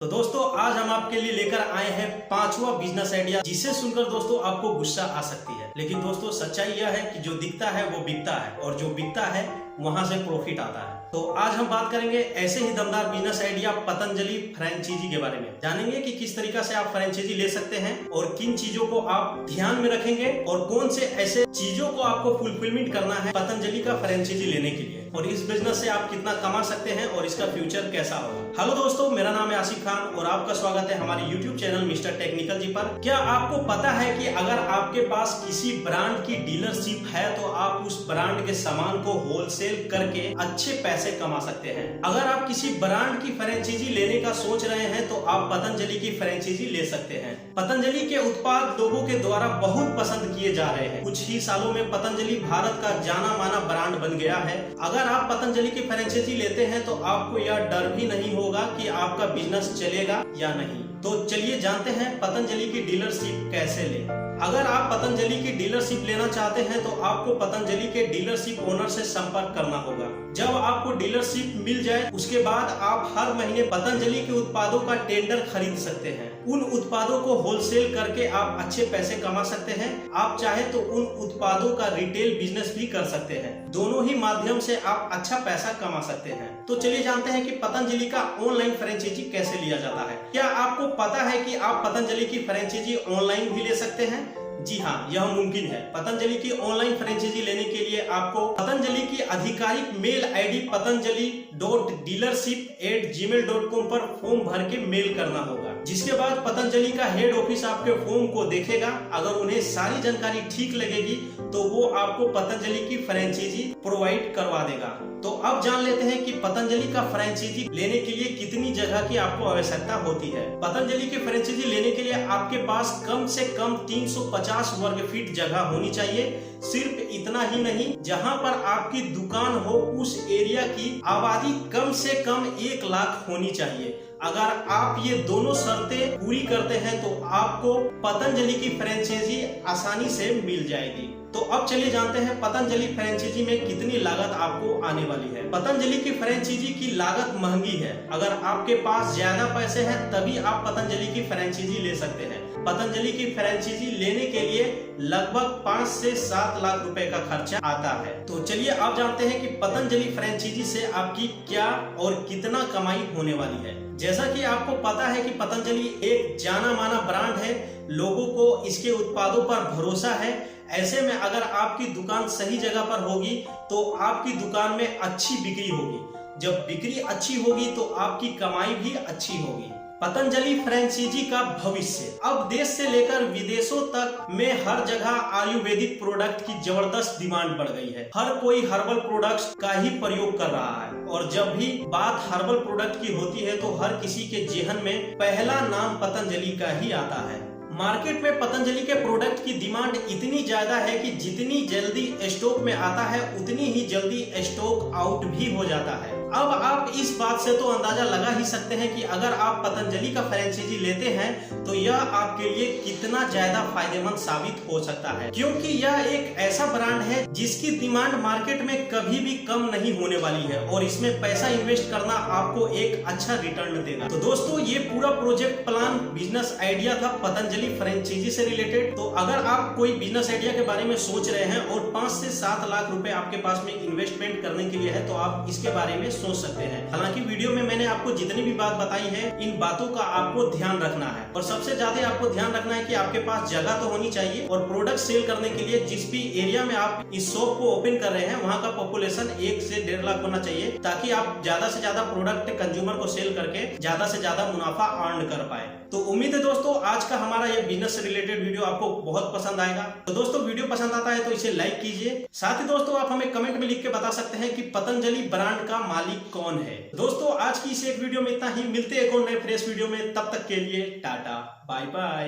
तो दोस्तों आज हम आपके लिए लेकर आए हैं पांचवा बिजनेस आइडिया, जिसे सुनकर दोस्तों आपको गुस्सा आ सकती है, लेकिन दोस्तों सच्चाई यह है कि जो दिखता है वो बिकता है और जो बिकता है वहां से प्रॉफिट आता है। तो आज हम बात करेंगे ऐसे ही दमदार बिजनेस आइडिया पतंजलि फ्रेंचाइजी के बारे में। जानेंगे कि किस तरीका से आप फ्रेंचाइजी ले सकते हैं और किन चीजों को आप ध्यान में रखेंगे और कौन से ऐसे चीजों को आपको फुलफिलमेंट करना है पतंजलि का फ्रेंचाइजी लेने के लिए, और इस बिजनेस से आप कितना कमा सकते हैं और इसका फ्यूचर कैसा होगा। हेलो दोस्तों, मेरा नाम है आसिफ खान और आपका स्वागत है हमारे यूट्यूब चैनल मिस्टर टेक्निकल जी पर। क्या आपको पता है कि अगर आपके पास किसी ब्रांड की डीलरशिप है तो आप उस ब्रांड के सामान को होलसेल करके अच्छे पैसे कमा सकते हैं। अगर आप किसी ब्रांड की फ्रेंचाइजी लेने का सोच रहे हैं तो आप पतंजलि की फ्रेंचाइजी ले सकते हैं। पतंजलि के उत्पाद लोगों के द्वारा बहुत पसंद किए जा रहे हैं। कुछ ही सालों में पतंजलि भारत का जाना माना ब्रांड बन गया है। अगर आप पतंजलि की फ्रेंचाइजी लेते हैं तो आपको यह डर भी नहीं होगा कि आपका बिजनेस चलेगा या नहीं। तो चलिए जानते हैं पतंजलि की डीलरशिप कैसे लें। अगर आप पतंजलि की डीलरशिप लेना चाहते हैं तो आपको पतंजलि के डीलरशिप ओनर से संपर्क करना होगा। जब आपको डीलरशिप मिल जाए उसके बाद आप हर महीने पतंजलि के उत्पादों का टेंडर खरीद सकते हैं। उन उत्पादों को होलसेल करके आप अच्छे पैसे कमा सकते हैं। आप चाहे तो उन उत्पादों का रिटेल बिजनेस भी कर सकते हैं। दोनों ही माध्यम से आप अच्छा पैसा कमा सकते हैं। तो चलिए जानते हैं कि पतंजलि का ऑनलाइन फ्रेंचाइजी कैसे लिया जाता है। क्या आपको पता है कि आप पतंजलि की फ्रेंचाइजी ऑनलाइन भी ले सकते हैं? जी हाँ, यह मुमकिन है। पतंजलि की ऑनलाइन फ्रेंचाइजी लेने के लिए आपको पतंजलि की आधिकारिक मेल आईडी patanjali.dealership@gmail.com पर फॉर्म भर के मेल करना होगा, जिसके बाद पतंजलि का हेड ऑफिस आपके फॉर्म को देखेगा। अगर उन्हें सारी जानकारी ठीक लगेगी तो वो आपको पतंजलि की फ्रेंचाइजी प्रोवाइड करवा देगा। तो अब जान लेते हैं कि पतंजलि का फ्रेंचाइजी लेने के लिए कितनी जगह की आपको आवश्यकता होती है। पतंजलि की फ्रेंचाइजी लेने के लिए आपके पास कम से कम 350 वर्ग फीट जगह होनी चाहिए। सिर्फ इतना ही नहीं, जहां पर आपकी दुकान हो उस एरिया की आबादी कम से कम 1 लाख होनी चाहिए। अगर आप ये दोनों शर्तें पूरी करते हैं तो आपको पतंजलि की फ्रेंचाइजी आसानी से मिल जाएगी। तो अब चलिए जानते हैं पतंजलि फ्रेंचाइजी में कितनी लागत आपको आने वाली है। पतंजलि की फ्रेंचाइजी की लागत महंगी है। अगर आपके पास ज्यादा पैसे हैं तभी आप पतंजलि की फ्रेंचाइजी ले सकते हैं। पतंजलि की फ्रेंचाइजी लेने के लिए लगभग 5 से 7 लाख रुपए का खर्चा आता है। तो चलिए आप जानते हैं कि पतंजलि फ्रेंचाइजी से आपकी क्या और कितना कमाई होने वाली है। जैसा कि आपको पता है कि पतंजलि एक जाना माना ब्रांड है, लोगों को इसके उत्पादों पर भरोसा है। ऐसे में अगर आपकी दुकान सही जगह पर होगी तो आपकी दुकान में अच्छी बिक्री होगी। जब बिक्री अच्छी होगी तो आपकी कमाई भी अच्छी होगी। पतंजलि फ्रेंचाइजी का भविष्य। अब देश से लेकर विदेशों तक में हर जगह आयुर्वेदिक प्रोडक्ट की जबरदस्त डिमांड बढ़ गई है। हर कोई हर्बल प्रोडक्ट्स का ही प्रयोग कर रहा है और जब भी बात हर्बल प्रोडक्ट की होती है तो हर किसी के जेहन में पहला नाम पतंजलि का ही आता है। मार्केट में पतंजलि के प्रोडक्ट की डिमांड इतनी ज्यादा है कि जितनी जल्दी स्टॉक में आता है उतनी ही जल्दी स्टॉक आउट भी हो जाता है। अब आप इस बात से तो अंदाजा लगा ही सकते हैं कि अगर आप पतंजलि का फ्रेंचाइजी लेते हैं तो यह आपके लिए कितना ज्यादा फायदेमंद साबित हो सकता है, क्योंकि यह एक ऐसा ब्रांड है जिसकी डिमांड मार्केट में कभी भी कम नहीं होने वाली है और इसमें पैसा इन्वेस्ट करना आपको एक अच्छा रिटर्न देगा। तो दोस्तों ये पूरा प्रोजेक्ट प्लान बिजनेस आइडिया था पतंजलि फ्रेंचाइजी से रिलेटेड। तो अगर आप कोई बिजनेस आइडिया के बारे में सोच रहे हैं और 5 से 7 लाख रुपए आपके पास में इन्वेस्टमेंट करने के लिए है तो आप इसके बारे में सोच सकते हैं। हालांकि वीडियो में मैंने आपको जितनी भी बात बताई है इन बातों का आपको ध्यान रखना है और सबसे ज्यादा आपको ध्यान रखना है कि आपके पास जगह तो होनी चाहिए और प्रोडक्ट सेल करने के लिए जिस भी एरिया में आप इस शॉप को ओपन कर रहे हैं वहां का पॉपुलेशन 1 से 1.5 लाख होना चाहिए, ताकि आप ज्यादा से ज्यादा प्रोडक्ट कंज्यूमर को सेल करके ज्यादा से ज्यादा मुनाफा अर्न कर पाए। तो उम्मीद है दोस्तों आज का हमारा यह बिजनेस से रिलेटेड वीडियो आपको बहुत पसंद आएगा। तो दोस्तों वीडियो पसंद आता है तो इसे लाइक कीजिए। साथ ही दोस्तों आप हमें कमेंट में लिख के बता सकते हैं कि पतंजलि ब्रांड का मालिक कौन है। दोस्तों आज की इस एक वीडियो में इतना ही। मिलते हैं एक और नए फ्रेश वीडियो में, तब तक के लिए टाटा बाय बाय।